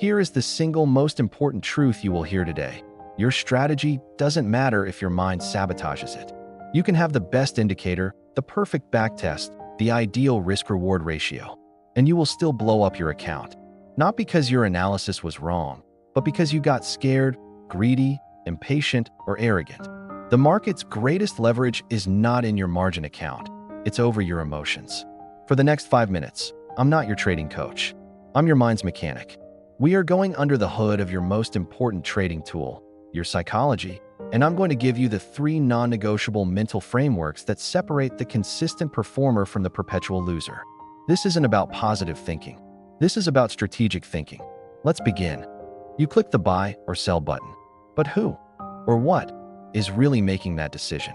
Here is the single most important truth you will hear today. Your strategy doesn't matter if your mind sabotages it. You can have the best indicator, the perfect backtest, the ideal risk-reward ratio, and you will still blow up your account. Not because your analysis was wrong, but because you got scared, greedy, impatient, or arrogant. The market's greatest leverage is not in your margin account. It's over your emotions. For the next 5 minutes, I'm not your trading coach. I'm your mind's mechanic. We are going under the hood of your most important trading tool, your psychology, and I'm going to give you the 3 non-negotiable mental frameworks that separate the consistent performer from the perpetual loser. This isn't about positive thinking. This is about strategic thinking. Let's begin. You click the buy or sell button. But who or what is really making that decision?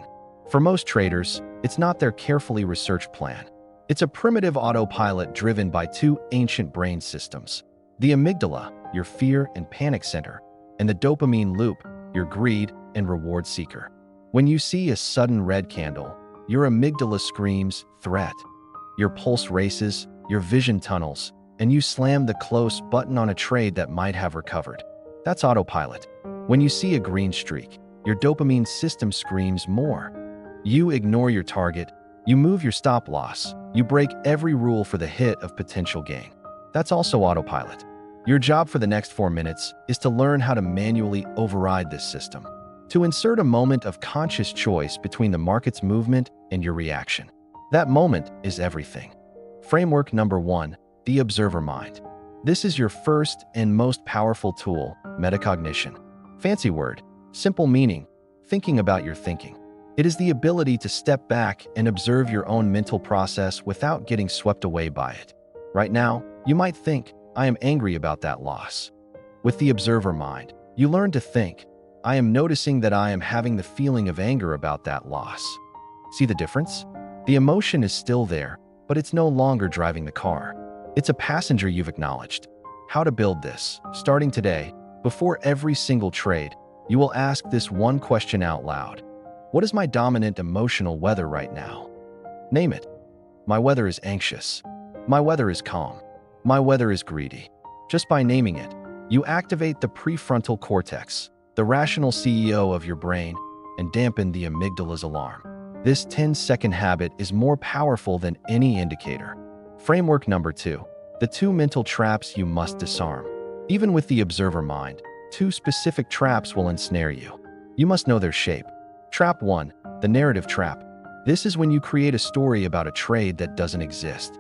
For most traders, it's not their carefully researched plan. It's a primitive autopilot driven by 2 ancient brain systems: the amygdala, your fear and panic center, and the dopamine loop, your greed and reward seeker. When you see a sudden red candle, your amygdala screams, threat. Your pulse races, your vision tunnels, and you slam the close button on a trade that might have recovered. That's autopilot. When you see a green streak, your dopamine system screams more. You ignore your target, you move your stop loss, you break every rule for the hit of potential gain. That's also autopilot. Your job for the next 4 minutes is to learn how to manually override this system, to insert a moment of conscious choice between the market's movement and your reaction. That moment is everything. Framework number 1, the observer mind. This is your first and most powerful tool, metacognition. Fancy word, simple meaning, thinking about your thinking. It is the ability to step back and observe your own mental process without getting swept away by it. Right now, you might think, I am angry about that loss. With the observer mind, you learn to think, I am noticing that I am having the feeling of anger about that loss. See the difference? The emotion is still there, but it's no longer driving the car. It's a passenger you've acknowledged. How to build this? Starting today, before every single trade, you will ask this one question out loud. What is my dominant emotional weather right now? Name it. My weather is anxious. My weather is calm. My weather is greedy. Just by naming it, you activate the prefrontal cortex, the rational CEO of your brain, and dampen the amygdala's alarm. This 10-second habit is more powerful than any indicator. Framework number 2, the 2 mental traps you must disarm. Even with the observer mind, 2 specific traps will ensnare you. You must know their shape. Trap 1, the narrative trap. This is when you create a story about a trade that doesn't exist.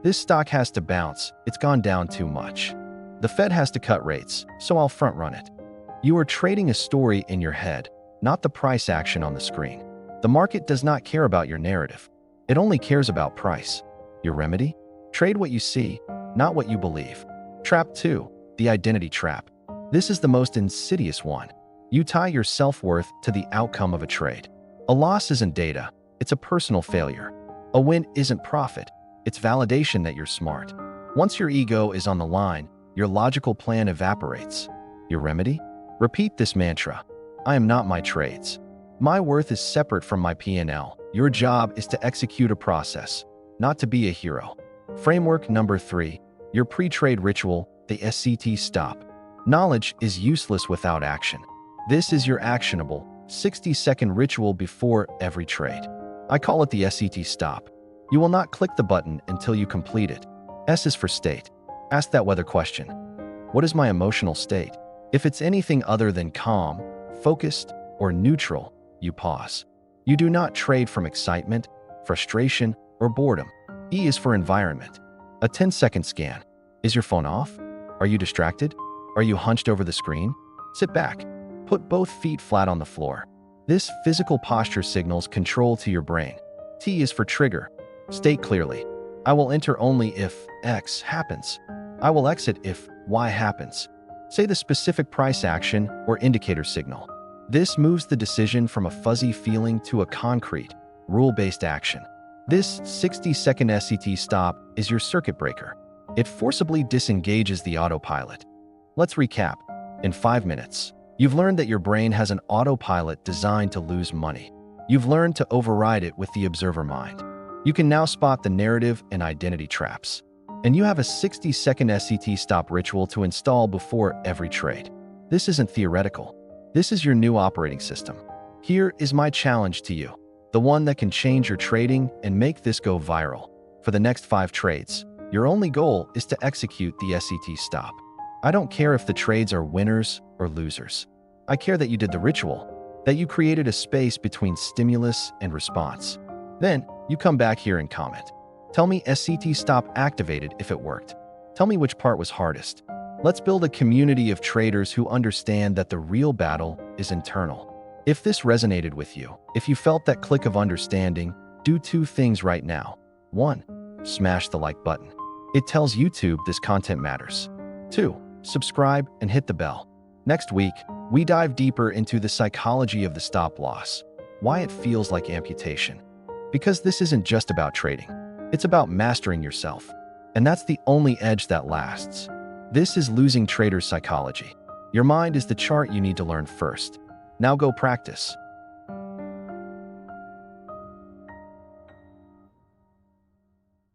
This stock has to bounce, it's gone down too much. The Fed has to cut rates, so I'll front run it. You are trading a story in your head, not the price action on the screen. The market does not care about your narrative. It only cares about price. Your remedy? Trade what you see, not what you believe. Trap 2, the identity trap. This is the most insidious one. You tie your self-worth to the outcome of a trade. A loss isn't data, it's a personal failure. A win isn't profit, it's validation that you're smart. Once your ego is on the line, your logical plan evaporates. Your remedy? Repeat this mantra. I am not my trades. My worth is separate from my P&L. Your job is to execute a process, not to be a hero. Framework number 3, your pre-trade ritual, the S.E.T stop. Knowledge is useless without action. This is your actionable, 60-second ritual before every trade. I call it the S.E.T stop. You will not click the button until you complete it. S is for state. Ask that weather question. What is my emotional state? If it's anything other than calm, focused, or neutral, you pause. You do not trade from excitement, frustration, or boredom. E is for environment. A 10-second scan. Is your phone off? Are you distracted? Are you hunched over the screen? Sit back. Put both feet flat on the floor. This physical posture signals control to your brain. T is for trigger. State clearly. I will enter only if X happens. I will exit if Y happens. Say the specific price action or indicator signal. This moves the decision from a fuzzy feeling to a concrete, rule-based action. This 60-second S.E.T stop is your circuit breaker. It forcibly disengages the autopilot. Let's recap. In 5 minutes, you've learned that your brain has an autopilot designed to lose money. You've learned to override it with the observer mind. You can now spot the narrative and identity traps. And you have a 60-second S.E.T stop ritual to install before every trade. This isn't theoretical. This is your new operating system. Here is my challenge to you, the one that can change your trading and make this go viral. For the next 5 trades, your only goal is to execute the S.E.T stop. I don't care if the trades are winners or losers. I care that you did the ritual, that you created a space between stimulus and response. Then, you come back here and comment. Tell me S.E.T stop activated if it worked. Tell me which part was hardest. Let's build a community of traders who understand that the real battle is internal. If this resonated with you, if you felt that click of understanding, do 2 things right now. 1. Smash the like button. It tells YouTube this content matters. 2. Subscribe and hit the bell. Next week, we dive deeper into the psychology of the stop loss, why it feels like amputation. Because this isn't just about trading. It's about mastering yourself. And that's the only edge that lasts. This is losing trader psychology. Your mind is the chart you need to learn first. Now go practice.